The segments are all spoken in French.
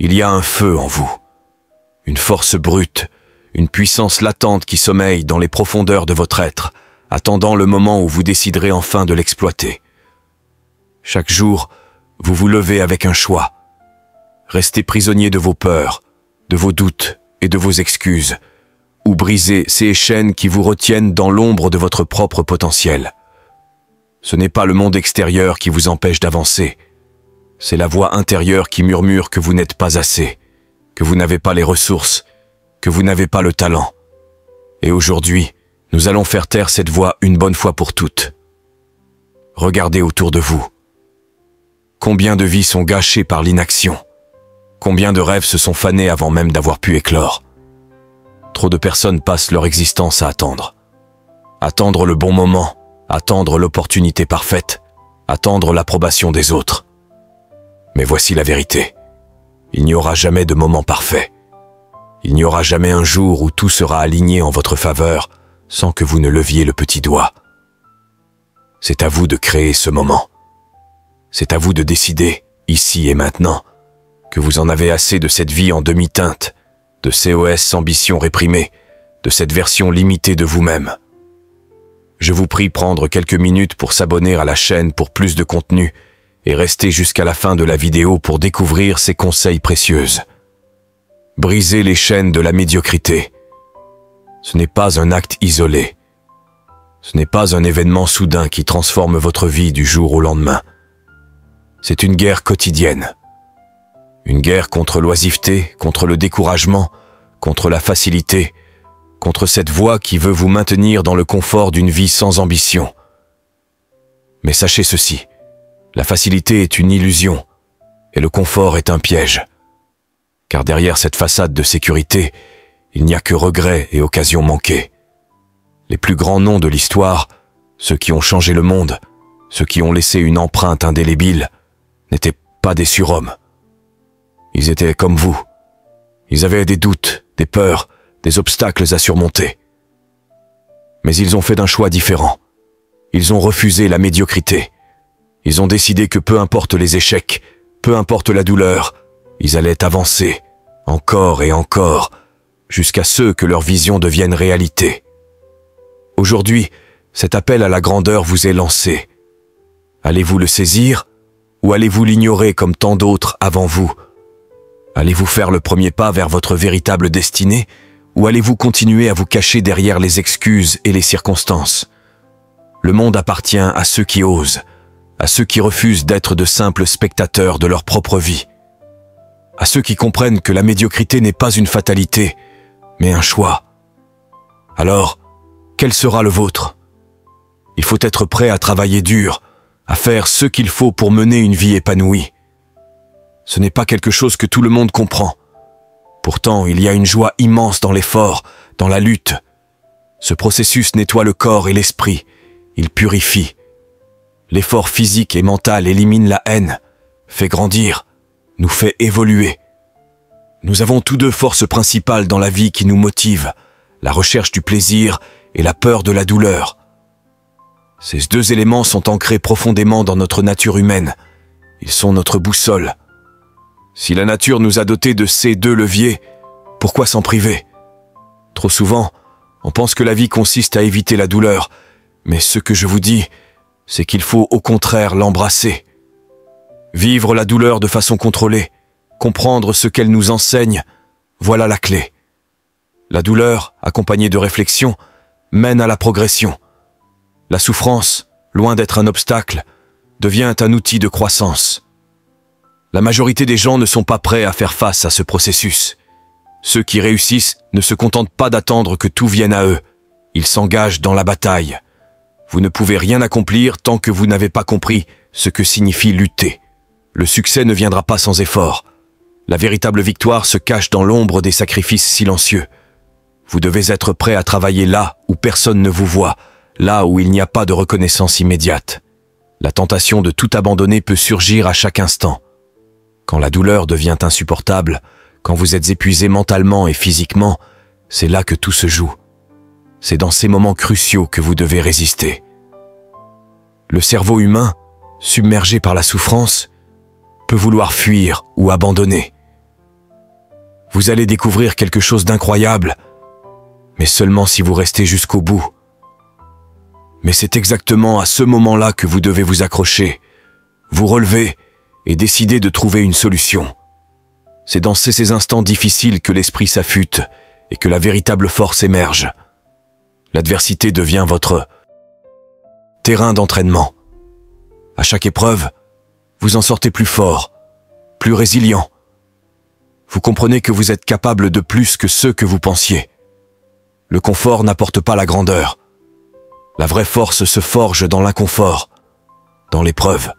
Il y a un feu en vous, une force brute, une puissance latente qui sommeille dans les profondeurs de votre être, attendant le moment où vous déciderez enfin de l'exploiter. Chaque jour, vous vous levez avec un choix. Restez prisonnier de vos peurs, de vos doutes et de vos excuses, ou brisez ces chaînes qui vous retiennent dans l'ombre de votre propre potentiel. Ce n'est pas le monde extérieur qui vous empêche d'avancer. C'est la voix intérieure qui murmure que vous n'êtes pas assez, que vous n'avez pas les ressources, que vous n'avez pas le talent. Et aujourd'hui, nous allons faire taire cette voix une bonne fois pour toutes. Regardez autour de vous. Combien de vies sont gâchées par l'inaction? Combien de rêves se sont fanés avant même d'avoir pu éclore? Trop de personnes passent leur existence à attendre. Attendre le bon moment, attendre l'opportunité parfaite, attendre l'approbation des autres. Mais voici la vérité. Il n'y aura jamais de moment parfait. Il n'y aura jamais un jour où tout sera aligné en votre faveur sans que vous ne leviez le petit doigt. C'est à vous de créer ce moment. C'est à vous de décider, ici et maintenant, que vous en avez assez de cette vie en demi-teinte, de COS ambition réprimée, de cette version limitée de vous-même. Je vous prie prendre quelques minutes pour s'abonner à la chaîne pour plus de contenu et rester jusqu'à la fin de la vidéo pour découvrir ces conseils précieux. Brisez les chaînes de la médiocrité. Ce n'est pas un acte isolé. Ce n'est pas un événement soudain qui transforme votre vie du jour au lendemain. C'est une guerre quotidienne. Une guerre contre l'oisiveté, contre le découragement, contre la facilité, contre cette voix qui veut vous maintenir dans le confort d'une vie sans ambition. Mais sachez ceci, la facilité est une illusion et le confort est un piège. Car derrière cette façade de sécurité, il n'y a que regrets et occasions manquées. Les plus grands noms de l'histoire, ceux qui ont changé le monde, ceux qui ont laissé une empreinte indélébile, n'étaient pas des surhommes. Ils étaient comme vous. Ils avaient des doutes, des peurs, des obstacles à surmonter. Mais ils ont fait d'un choix différent. Ils ont refusé la médiocrité. Ils ont décidé que peu importe les échecs, peu importe la douleur, ils allaient avancer, encore et encore, jusqu'à ce que leur vision devienne réalité. Aujourd'hui, cet appel à la grandeur vous est lancé. Allez-vous le saisir ou allez-vous l'ignorer comme tant d'autres avant vous? Allez-vous faire le premier pas vers votre véritable destinée ou allez-vous continuer à vous cacher derrière les excuses et les circonstances? Le monde appartient à ceux qui osent, à ceux qui refusent d'être de simples spectateurs de leur propre vie, à ceux qui comprennent que la médiocrité n'est pas une fatalité, mais un choix. Alors, quel sera le vôtre? Il faut être prêt à travailler dur, à faire ce qu'il faut pour mener une vie épanouie. Ce n'est pas quelque chose que tout le monde comprend. Pourtant, il y a une joie immense dans l'effort, dans la lutte. Ce processus nettoie le corps et l'esprit. Il purifie. L'effort physique et mental élimine la haine, fait grandir, nous fait évoluer. Nous avons tous deux forces principales dans la vie qui nous motivent, la recherche du plaisir et la peur de la douleur. Ces deux éléments sont ancrés profondément dans notre nature humaine. Ils sont notre boussole. Si la nature nous a dotés de ces deux leviers, pourquoi s'en priver? Trop souvent, on pense que la vie consiste à éviter la douleur, mais ce que je vous dis, c'est qu'il faut au contraire l'embrasser. Vivre la douleur de façon contrôlée, comprendre ce qu'elle nous enseigne, voilà la clé. La douleur, accompagnée de réflexion, mène à la progression. La souffrance, loin d'être un obstacle, devient un outil de croissance. La majorité des gens ne sont pas prêts à faire face à ce processus. Ceux qui réussissent ne se contentent pas d'attendre que tout vienne à eux. Ils s'engagent dans la bataille. Vous ne pouvez rien accomplir tant que vous n'avez pas compris ce que signifie lutter. Le succès ne viendra pas sans effort. La véritable victoire se cache dans l'ombre des sacrifices silencieux. Vous devez être prêt à travailler là où personne ne vous voit, là où il n'y a pas de reconnaissance immédiate. La tentation de tout abandonner peut surgir à chaque instant. Quand la douleur devient insupportable, quand vous êtes épuisé mentalement et physiquement, c'est là que tout se joue. C'est dans ces moments cruciaux que vous devez résister. Le cerveau humain, submergé par la souffrance, peut vouloir fuir ou abandonner. Vous allez découvrir quelque chose d'incroyable, mais seulement si vous restez jusqu'au bout. Mais c'est exactement à ce moment-là que vous devez vous accrocher, vous relever et décider de trouver une solution. C'est dans ces instants difficiles que l'esprit s'affûte et que la véritable force émerge. L'adversité devient votre terrain d'entraînement. À chaque épreuve, vous en sortez plus fort, plus résilient. Vous comprenez que vous êtes capable de plus que ce que vous pensiez. Le confort n'apporte pas la grandeur. La vraie force se forge dans l'inconfort, dans l'épreuve.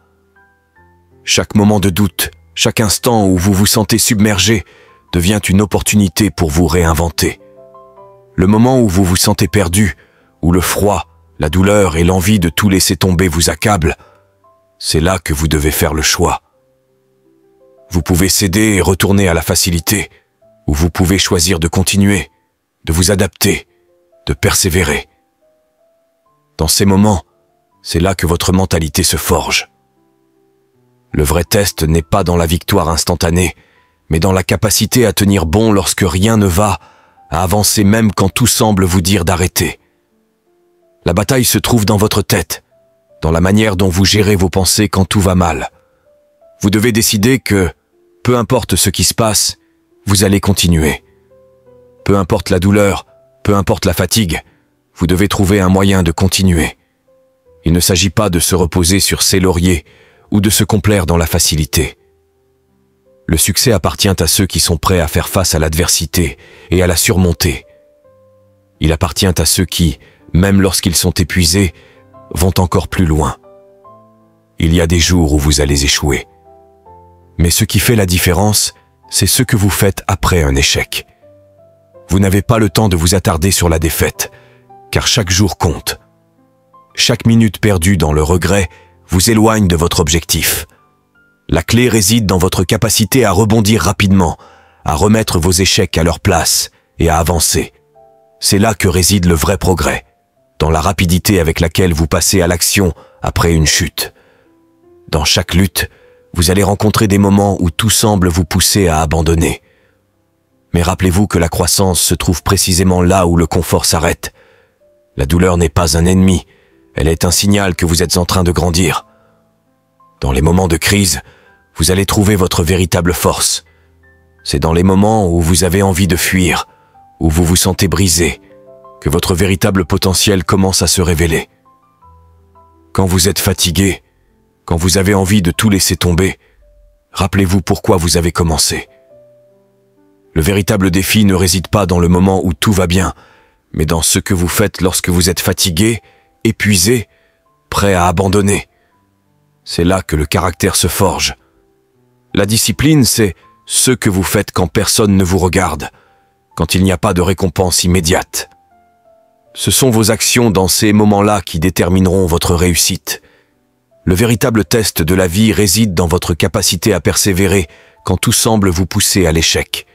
Chaque moment de doute, chaque instant où vous vous sentez submergé devient une opportunité pour vous réinventer. Le moment où vous vous sentez perdu, où le froid, la douleur et l'envie de tout laisser tomber vous accablent, c'est là que vous devez faire le choix. Vous pouvez céder et retourner à la facilité, ou vous pouvez choisir de continuer, de vous adapter, de persévérer. Dans ces moments, c'est là que votre mentalité se forge. Le vrai test n'est pas dans la victoire instantanée, mais dans la capacité à tenir bon lorsque rien ne va, à avancer même quand tout semble vous dire d'arrêter. La bataille se trouve dans votre tête, dans la manière dont vous gérez vos pensées quand tout va mal. Vous devez décider que, peu importe ce qui se passe, vous allez continuer. Peu importe la douleur, peu importe la fatigue, vous devez trouver un moyen de continuer. Il ne s'agit pas de se reposer sur ses lauriers ou de se complaire dans la facilité. Le succès appartient à ceux qui sont prêts à faire face à l'adversité et à la surmonter. Il appartient à ceux qui, même lorsqu'ils sont épuisés, vont encore plus loin. Il y a des jours où vous allez échouer. Mais ce qui fait la différence, c'est ce que vous faites après un échec. Vous n'avez pas le temps de vous attarder sur la défaite, car chaque jour compte. Chaque minute perdue dans le regret vous éloigne de votre objectif. La clé réside dans votre capacité à rebondir rapidement, à remettre vos échecs à leur place et à avancer. C'est là que réside le vrai progrès, dans la rapidité avec laquelle vous passez à l'action après une chute. Dans chaque lutte, vous allez rencontrer des moments où tout semble vous pousser à abandonner. Mais rappelez-vous que la croissance se trouve précisément là où le confort s'arrête. La douleur n'est pas un ennemi, elle est un signal que vous êtes en train de grandir. Dans les moments de crise, vous allez trouver votre véritable force. C'est dans les moments où vous avez envie de fuir, où vous vous sentez brisé, que votre véritable potentiel commence à se révéler. Quand vous êtes fatigué, quand vous avez envie de tout laisser tomber, rappelez-vous pourquoi vous avez commencé. Le véritable défi ne réside pas dans le moment où tout va bien, mais dans ce que vous faites lorsque vous êtes fatigué, épuisé, prêt à abandonner. C'est là que le caractère se forge. La discipline, c'est ce que vous faites quand personne ne vous regarde, quand il n'y a pas de récompense immédiate. Ce sont vos actions dans ces moments-là qui détermineront votre réussite. Le véritable test de la vie réside dans votre capacité à persévérer quand tout semble vous pousser à l'échec.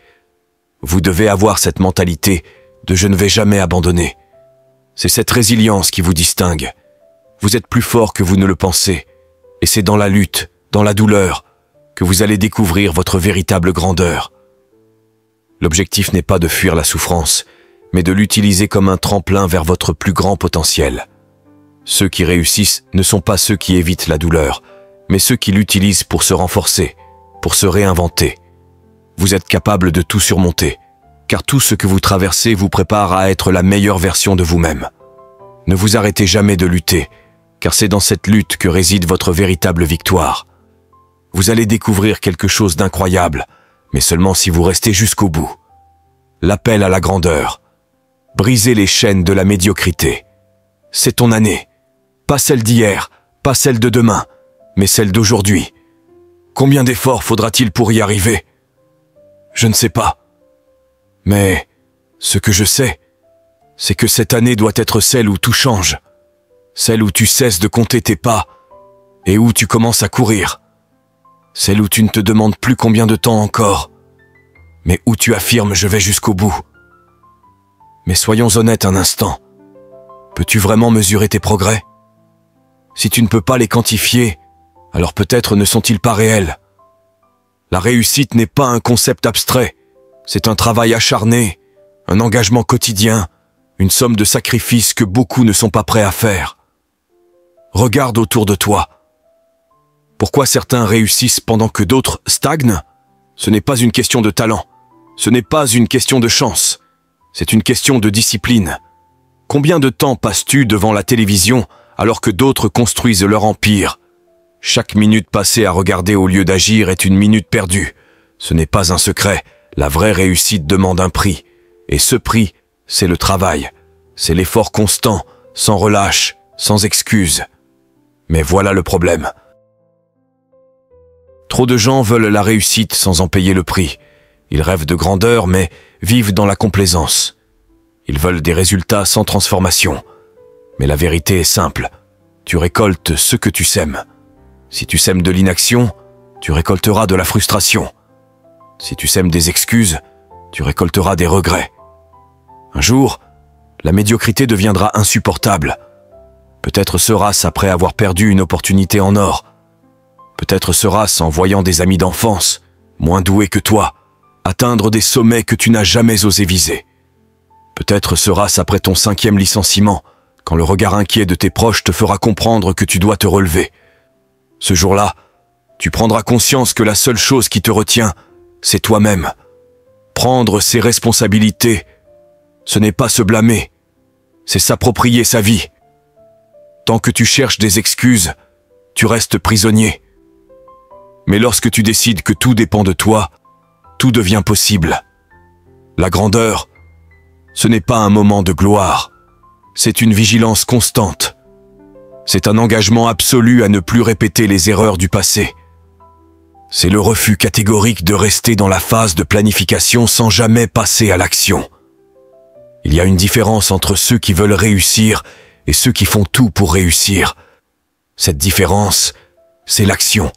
Vous devez avoir cette mentalité de « je ne vais jamais abandonner ». C'est cette résilience qui vous distingue. Vous êtes plus fort que vous ne le pensez, et c'est dans la lutte, dans la douleur, que vous allez découvrir votre véritable grandeur. L'objectif n'est pas de fuir la souffrance, mais de l'utiliser comme un tremplin vers votre plus grand potentiel. Ceux qui réussissent ne sont pas ceux qui évitent la douleur, mais ceux qui l'utilisent pour se renforcer, pour se réinventer. Vous êtes capable de tout surmonter, car tout ce que vous traversez vous prépare à être la meilleure version de vous-même. Ne vous arrêtez jamais de lutter, car c'est dans cette lutte que réside votre véritable victoire. Vous allez découvrir quelque chose d'incroyable, mais seulement si vous restez jusqu'au bout. L'appel à la grandeur. Brisez les chaînes de la médiocrité. C'est ton année. Pas celle d'hier, pas celle de demain, mais celle d'aujourd'hui. Combien d'efforts faudra-t-il pour y arriver? Je ne sais pas. Mais ce que je sais, c'est que cette année doit être celle où tout change. Celle où tu cesses de compter tes pas et où tu commences à courir. Celle où tu ne te demandes plus combien de temps encore, mais où tu affirmes « je vais jusqu'au bout ». Mais soyons honnêtes un instant. Peux-tu vraiment mesurer tes progrès? Si tu ne peux pas les quantifier, alors peut-être ne sont-ils pas réels. La réussite n'est pas un concept abstrait, C'est un travail acharné, un engagement quotidien, une somme de sacrifices que beaucoup ne sont pas prêts à faire. Regarde autour de toi. Pourquoi certains réussissent pendant que d'autres stagnent? Ce n'est pas une question de talent, ce n'est pas une question de chance, c'est une question de discipline. Combien de temps passes-tu devant la télévision alors que d'autres construisent leur empire? Chaque minute passée à regarder au lieu d'agir est une minute perdue. Ce n'est pas un secret, la vraie réussite demande un prix. Et ce prix, c'est le travail. C'est l'effort constant, sans relâche, sans excuse. Mais voilà le problème. Trop de gens veulent la réussite sans en payer le prix. Ils rêvent de grandeur, mais vivent dans la complaisance. Ils veulent des résultats sans transformation. Mais la vérité est simple. Tu récoltes ce que tu sèmes. Si tu sèmes de l'inaction, tu récolteras de la frustration. Si tu sèmes des excuses, tu récolteras des regrets. Un jour, la médiocrité deviendra insupportable. Peut-être sera-ce après avoir perdu une opportunité en or. Peut-être sera-ce en voyant des amis d'enfance, moins doués que toi, atteindre des sommets que tu n'as jamais osé viser. Peut-être sera-ce après ton 5e licenciement, quand le regard inquiet de tes proches te fera comprendre que tu dois te relever. Ce jour-là, tu prendras conscience que la seule chose qui te retient, c'est toi-même. Prendre ses responsabilités, ce n'est pas se blâmer, c'est s'approprier sa vie. Tant que tu cherches des excuses, tu restes prisonnier. Mais lorsque tu décides que tout dépend de toi, tout devient possible. La grandeur, ce n'est pas un moment de gloire, c'est une vigilance constante. C'est un engagement absolu à ne plus répéter les erreurs du passé. C'est le refus catégorique de rester dans la phase de planification sans jamais passer à l'action. Il y a une différence entre ceux qui veulent réussir et ceux qui font tout pour réussir. Cette différence, c'est l'action.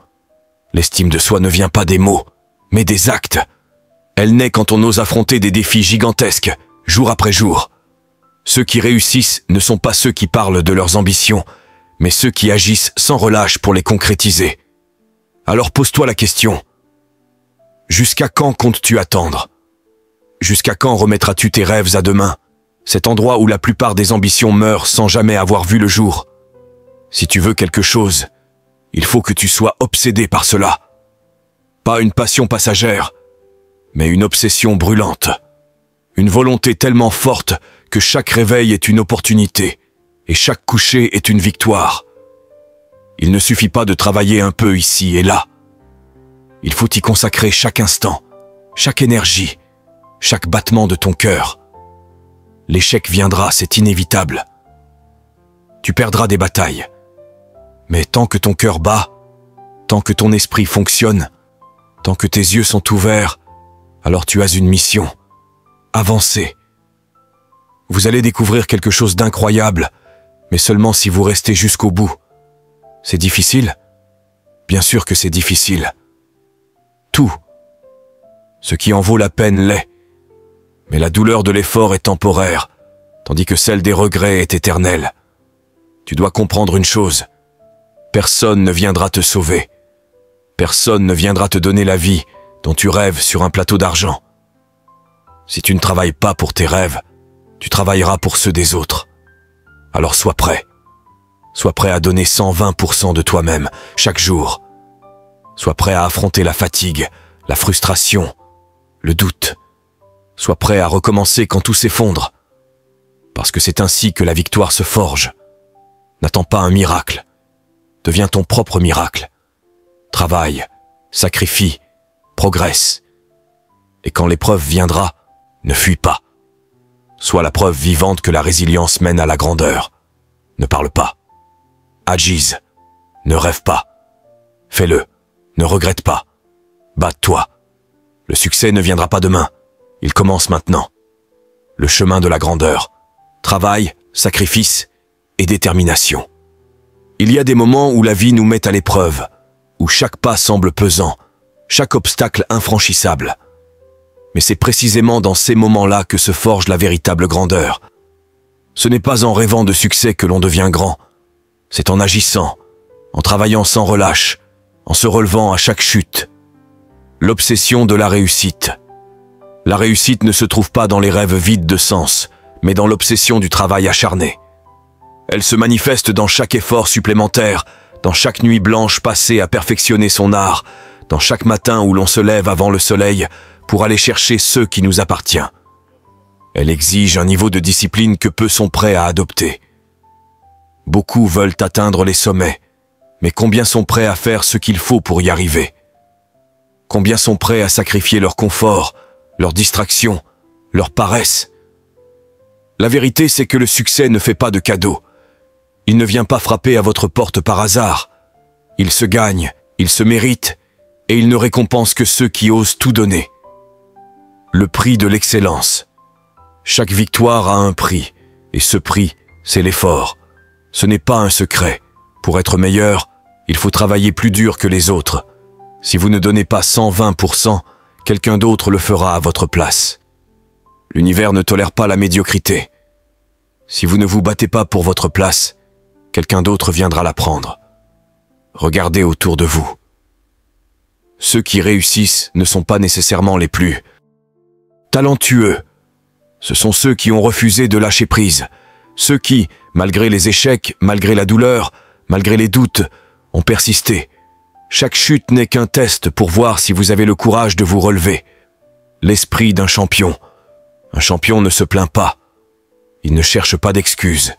L'estime de soi ne vient pas des mots, mais des actes. Elle naît quand on ose affronter des défis gigantesques, jour après jour. Ceux qui réussissent ne sont pas ceux qui parlent de leurs ambitions, mais ceux qui agissent sans relâche pour les concrétiser. Alors pose-toi la question. Jusqu'à quand comptes-tu attendre? Jusqu'à quand remettras-tu tes rêves à demain, cet endroit où la plupart des ambitions meurent sans jamais avoir vu le jour? Si tu veux quelque chose, il faut que tu sois obsédé par cela. Pas une passion passagère, mais une obsession brûlante. Une volonté tellement forte que chaque réveil est une opportunité et chaque coucher est une victoire. Il ne suffit pas de travailler un peu ici et là. Il faut y consacrer chaque instant, chaque énergie, chaque battement de ton cœur. L'échec viendra, c'est inévitable. Tu perdras des batailles. Mais tant que ton cœur bat, tant que ton esprit fonctionne, tant que tes yeux sont ouverts, alors tu as une mission. Avancer. Vous allez découvrir quelque chose d'incroyable, mais seulement si vous restez jusqu'au bout. C'est difficile? Bien sûr que c'est difficile. Tout. Ce qui en vaut la peine l'est. Mais la douleur de l'effort est temporaire, tandis que celle des regrets est éternelle. Tu dois comprendre une chose. Personne ne viendra te sauver. Personne ne viendra te donner la vie dont tu rêves sur un plateau d'argent. Si tu ne travailles pas pour tes rêves, tu travailleras pour ceux des autres. Alors sois prêt. Sois prêt à donner 120% de toi-même, chaque jour. Sois prêt à affronter la fatigue, la frustration, le doute. Sois prêt à recommencer quand tout s'effondre. Parce que c'est ainsi que la victoire se forge. N'attends pas un miracle. Deviens ton propre miracle. Travaille, sacrifie, progresse. Et quand l'épreuve viendra, ne fuis pas. Sois la preuve vivante que la résilience mène à la grandeur. Ne parle pas. Agise. Ne rêve pas. Fais-le. Ne regrette pas. Batte-toi. Le succès ne viendra pas demain. Il commence maintenant. Le chemin de la grandeur. Travail, sacrifice et détermination. Il y a des moments où la vie nous met à l'épreuve, où chaque pas semble pesant, chaque obstacle infranchissable. Mais c'est précisément dans ces moments-là que se forge la véritable grandeur. Ce n'est pas en rêvant de succès que l'on devient grand. C'est en agissant, en travaillant sans relâche, en se relevant à chaque chute. L'obsession de la réussite. La réussite ne se trouve pas dans les rêves vides de sens, mais dans l'obsession du travail acharné. Elle se manifeste dans chaque effort supplémentaire, dans chaque nuit blanche passée à perfectionner son art, dans chaque matin où l'on se lève avant le soleil pour aller chercher ce qui nous appartient. Elle exige un niveau de discipline que peu sont prêts à adopter. Beaucoup veulent atteindre les sommets, mais combien sont prêts à faire ce qu'il faut pour y arriver? Combien sont prêts à sacrifier leur confort, leur distraction, leur paresse? La vérité, c'est que le succès ne fait pas de cadeaux. Il ne vient pas frapper à votre porte par hasard. Il se gagne, il se mérite, et il ne récompense que ceux qui osent tout donner. Le prix de l'excellence. Chaque victoire a un prix, et ce prix, c'est l'effort. Ce n'est pas un secret. Pour être meilleur, il faut travailler plus dur que les autres. Si vous ne donnez pas 120%, quelqu'un d'autre le fera à votre place. L'univers ne tolère pas la médiocrité. Si vous ne vous battez pas pour votre place, quelqu'un d'autre viendra la prendre. Regardez autour de vous. Ceux qui réussissent ne sont pas nécessairement les plus talentueux. Ce sont ceux qui ont refusé de lâcher prise. Ceux qui, malgré les échecs, malgré la douleur, malgré les doutes, ont persisté. Chaque chute n'est qu'un test pour voir si vous avez le courage de vous relever. L'esprit d'un champion. Un champion ne se plaint pas. Il ne cherche pas d'excuses.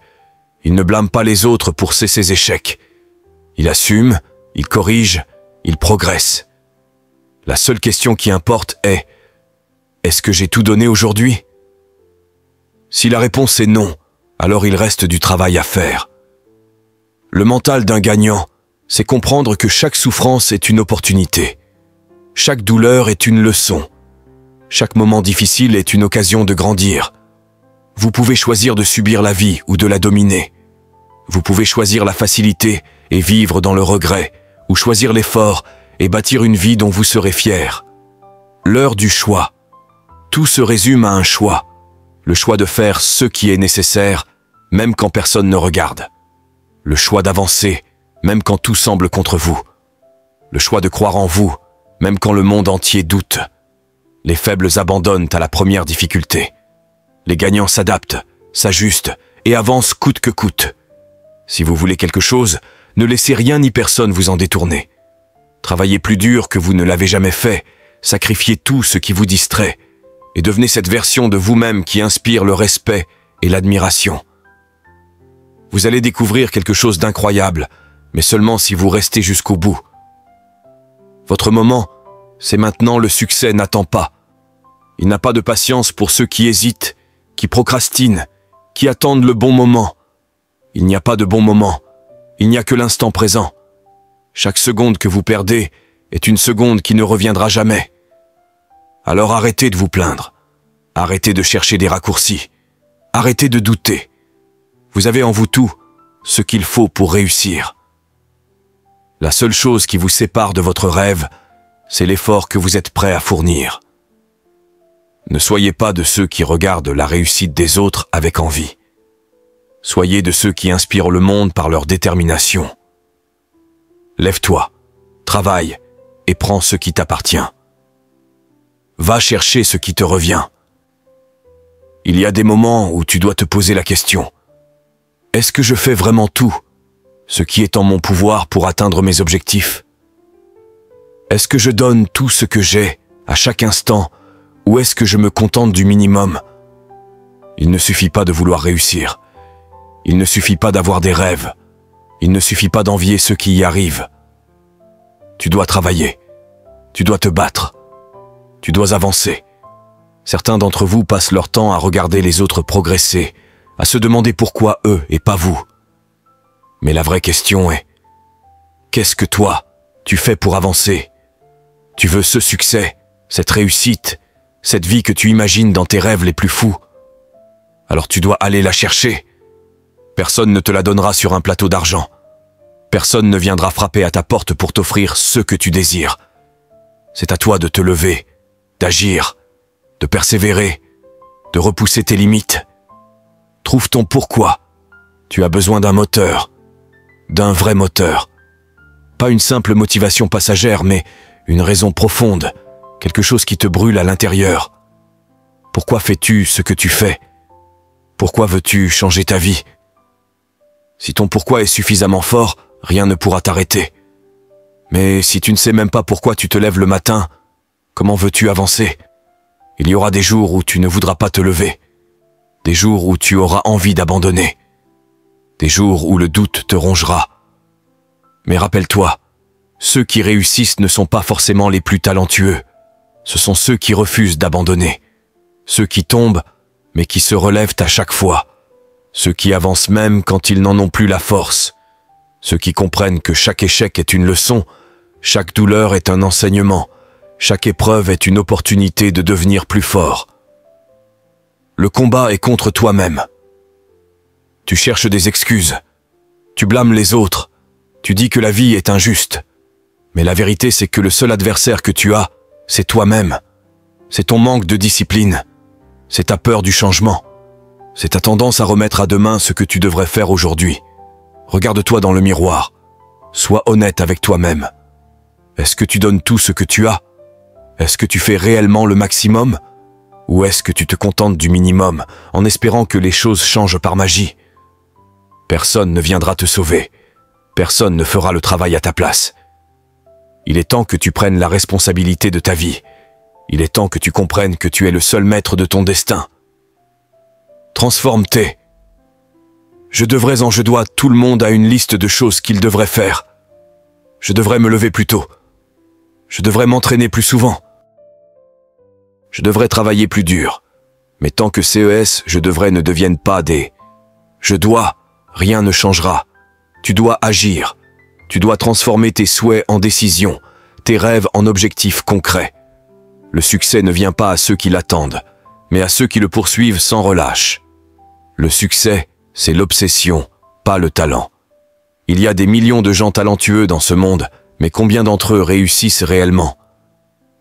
Il ne blâme pas les autres pour ses échecs. Il assume, il corrige, il progresse. La seule question qui importe est: est-ce que j'ai tout donné aujourd'hui? Si la réponse est non, alors il reste du travail à faire. Le mental d'un gagnant, c'est comprendre que chaque souffrance est une opportunité. Chaque douleur est une leçon. Chaque moment difficile est une occasion de grandir. Vous pouvez choisir de subir la vie ou de la dominer. Vous pouvez choisir la facilité et vivre dans le regret, ou choisir l'effort et bâtir une vie dont vous serez fier. L'heure du choix. Tout se résume à un choix. Le choix de faire ce qui est nécessaire, même quand personne ne regarde. Le choix d'avancer, même quand tout semble contre vous. Le choix de croire en vous, même quand le monde entier doute. Les faibles abandonnent à la première difficulté. Les gagnants s'adaptent, s'ajustent et avancent coûte que coûte. Si vous voulez quelque chose, ne laissez rien ni personne vous en détourner. Travaillez plus dur que vous ne l'avez jamais fait, sacrifiez tout ce qui vous distrait, et devenez cette version de vous-même qui inspire le respect et l'admiration. Vous allez découvrir quelque chose d'incroyable, mais seulement si vous restez jusqu'au bout. Votre moment, c'est maintenant. Le succès n'attend pas. Il n'a pas de patience pour ceux qui hésitent, qui procrastinent, qui attendent le bon moment. Il n'y a pas de bon moment, il n'y a que l'instant présent. Chaque seconde que vous perdez est une seconde qui ne reviendra jamais. Alors arrêtez de vous plaindre, arrêtez de chercher des raccourcis, arrêtez de douter. Vous avez en vous tout ce qu'il faut pour réussir. La seule chose qui vous sépare de votre rêve, c'est l'effort que vous êtes prêt à fournir. Ne soyez pas de ceux qui regardent la réussite des autres avec envie. Soyez de ceux qui inspirent le monde par leur détermination. Lève-toi, travaille et prends ce qui t'appartient. Va chercher ce qui te revient. Il y a des moments où tu dois te poser la question: est-ce que je fais vraiment tout ce qui est en mon pouvoir pour atteindre mes objectifs? Est-ce que je donne tout ce que j'ai à chaque instant, ou est-ce que je me contente du minimum? Il ne suffit pas de vouloir réussir. Il ne suffit pas d'avoir des rêves. Il ne suffit pas d'envier ceux qui y arrivent. Tu dois travailler. Tu dois te battre. Tu dois avancer. Certains d'entre vous passent leur temps à regarder les autres progresser, à se demander pourquoi eux et pas vous. Mais la vraie question est: qu'est-ce que toi, tu fais pour avancer? Tu veux ce succès, cette réussite, cette vie que tu imagines dans tes rêves les plus fous? Alors tu dois aller la chercher. Personne ne te la donnera sur un plateau d'argent. Personne ne viendra frapper à ta porte pour t'offrir ce que tu désires. C'est à toi de te lever, d'agir, de persévérer, de repousser tes limites. Trouve ton pourquoi. Tu as besoin d'un moteur, d'un vrai moteur. Pas une simple motivation passagère, mais une raison profonde, quelque chose qui te brûle à l'intérieur. Pourquoi fais-tu ce que tu fais? Pourquoi veux-tu changer ta vie? Si ton pourquoi est suffisamment fort, rien ne pourra t'arrêter. Mais si tu ne sais même pas pourquoi tu te lèves le matin, comment veux-tu avancer? Il y aura des jours où tu ne voudras pas te lever, des jours où tu auras envie d'abandonner, des jours où le doute te rongera. Mais rappelle-toi, ceux qui réussissent ne sont pas forcément les plus talentueux. Ce sont ceux qui refusent d'abandonner, ceux qui tombent, mais qui se relèvent à chaque fois, ceux qui avancent même quand ils n'en ont plus la force, ceux qui comprennent que chaque échec est une leçon, chaque douleur est un enseignement, chaque épreuve est une opportunité de devenir plus fort. Le combat est contre toi-même. Tu cherches des excuses, tu blâmes les autres, tu dis que la vie est injuste. Mais la vérité, c'est que le seul adversaire que tu as, c'est toi-même. C'est ton manque de discipline. C'est ta peur du changement. C'est ta tendance à remettre à demain ce que tu devrais faire aujourd'hui. Regarde-toi dans le miroir. Sois honnête avec toi-même. Est-ce que tu donnes tout ce que tu as? Est-ce que tu fais réellement le maximum? Ou est-ce que tu te contentes du minimum, en espérant que les choses changent par magie? Personne ne viendra te sauver. Personne ne fera le travail à ta place. Il est temps que tu prennes la responsabilité de ta vie. Il est temps que tu comprennes que tu es le seul maître de ton destin. Transforme-t'es. Je dois tout le monde à une liste de choses qu'il devrait faire. Je devrais me lever plus tôt. Je devrais m'entraîner plus souvent. Je devrais travailler plus dur. Mais tant que CES, je devrais ne devienne pas des « je dois », rien ne changera. Tu dois agir. Tu dois transformer tes souhaits en décisions, tes rêves en objectifs concrets. Le succès ne vient pas à ceux qui l'attendent, mais à ceux qui le poursuivent sans relâche. Le succès, c'est l'obsession, pas le talent. Il y a des millions de gens talentueux dans ce monde, mais combien d'entre eux réussissent réellement?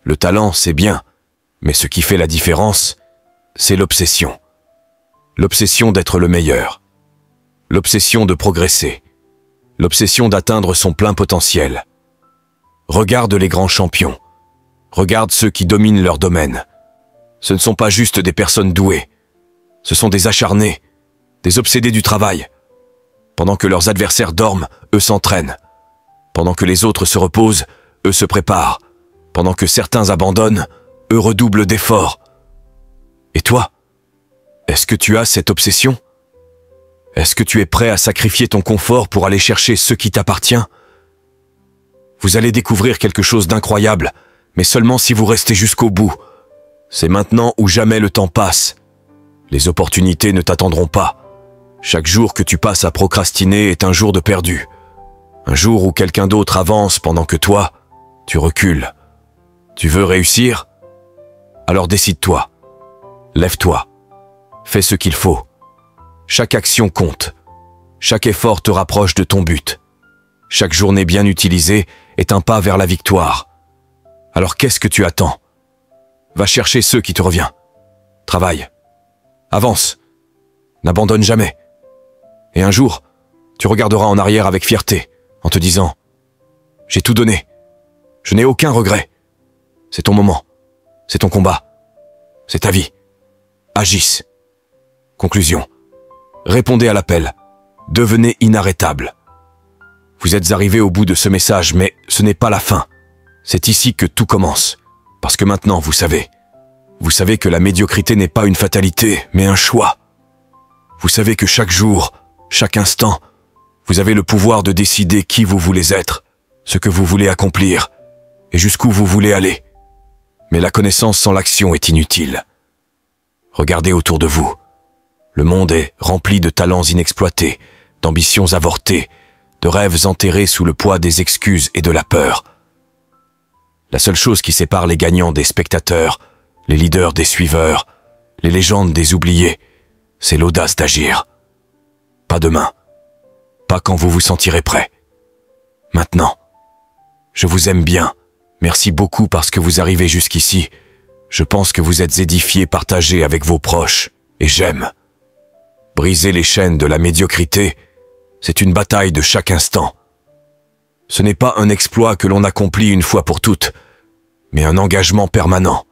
Le talent, c'est bien, mais ce qui fait la différence, c'est l'obsession. L'obsession d'être le meilleur. L'obsession de progresser. L'obsession d'atteindre son plein potentiel. Regarde les grands champions. Regarde ceux qui dominent leur domaine. Ce ne sont pas juste des personnes douées. Ce sont des acharnés, des obsédés du travail. Pendant que leurs adversaires dorment, eux s'entraînent. Pendant que les autres se reposent, eux se préparent. Pendant que certains abandonnent, eux redoublent d'efforts. Et toi, est-ce que tu as cette obsession ? Est-ce que tu es prêt à sacrifier ton confort pour aller chercher ce qui t'appartient? Vous allez découvrir quelque chose d'incroyable, mais seulement si vous restez jusqu'au bout. C'est maintenant ou jamais le temps passe. Les opportunités ne t'attendront pas. Chaque jour que tu passes à procrastiner est un jour de perdu. Un jour où quelqu'un d'autre avance pendant que toi, tu recules. Tu veux réussir? Alors décide-toi. Lève-toi. Fais ce qu'il faut. Chaque action compte. Chaque effort te rapproche de ton but. Chaque journée bien utilisée est un pas vers la victoire. Alors qu'est-ce que tu attends? Va chercher ce qui te revient. Travaille. Avance. N'abandonne jamais. Et un jour, tu regarderas en arrière avec fierté, en te disant « J'ai tout donné. Je n'ai aucun regret. C'est ton moment. C'est ton combat. C'est ta vie. Agisse. » Conclusion. Répondez à l'appel. Devenez inarrêtable. Vous êtes arrivé au bout de ce message, mais ce n'est pas la fin. C'est ici que tout commence. Parce que maintenant, vous savez. Vous savez que la médiocrité n'est pas une fatalité, mais un choix. Vous savez que chaque jour, chaque instant, vous avez le pouvoir de décider qui vous voulez être, ce que vous voulez accomplir, et jusqu'où vous voulez aller. Mais la connaissance sans l'action est inutile. Regardez autour de vous. Le monde est rempli de talents inexploités, d'ambitions avortées, de rêves enterrés sous le poids des excuses et de la peur. La seule chose qui sépare les gagnants des spectateurs, les leaders des suiveurs, les légendes des oubliés, c'est l'audace d'agir. Pas demain. Pas quand vous vous sentirez prêt. Maintenant. Je vous aime bien. Merci beaucoup parce que vous arrivez jusqu'ici. Je pense que vous êtes édifiés, partagés avec vos proches. Et j'aime. Briser les chaînes de la médiocrité, c'est une bataille de chaque instant. Ce n'est pas un exploit que l'on accomplit une fois pour toutes, mais un engagement permanent.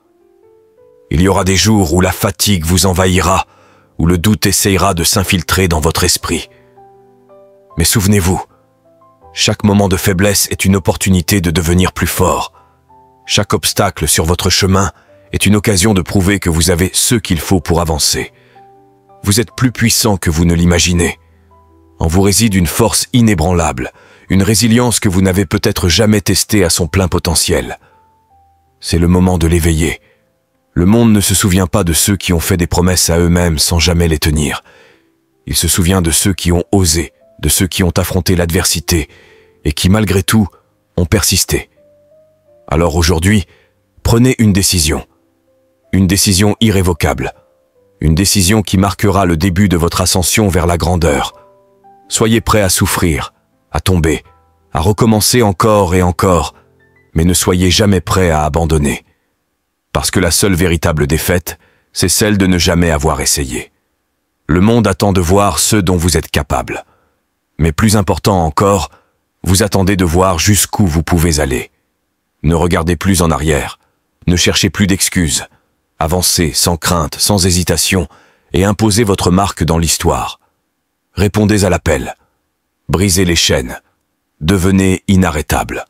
Il y aura des jours où la fatigue vous envahira, où le doute essayera de s'infiltrer dans votre esprit. Mais souvenez-vous, chaque moment de faiblesse est une opportunité de devenir plus fort. Chaque obstacle sur votre chemin est une occasion de prouver que vous avez ce qu'il faut pour avancer. Vous êtes plus puissant que vous ne l'imaginez. En vous réside une force inébranlable, une résilience que vous n'avez peut-être jamais testée à son plein potentiel. C'est le moment de l'éveiller. Le monde ne se souvient pas de ceux qui ont fait des promesses à eux-mêmes sans jamais les tenir. Il se souvient de ceux qui ont osé, de ceux qui ont affronté l'adversité et qui, malgré tout, ont persisté. Alors aujourd'hui, prenez une décision irrévocable, une décision qui marquera le début de votre ascension vers la grandeur. Soyez prêt à souffrir, à tomber, à recommencer encore et encore, mais ne soyez jamais prêt à abandonner. Parce que la seule véritable défaite, c'est celle de ne jamais avoir essayé. Le monde attend de voir ce dont vous êtes capable. Mais plus important encore, vous attendez de voir jusqu'où vous pouvez aller. Ne regardez plus en arrière, ne cherchez plus d'excuses. Avancez sans crainte, sans hésitation, et imposez votre marque dans l'histoire. Répondez à l'appel. Brisez les chaînes. Devenez inarrêtable.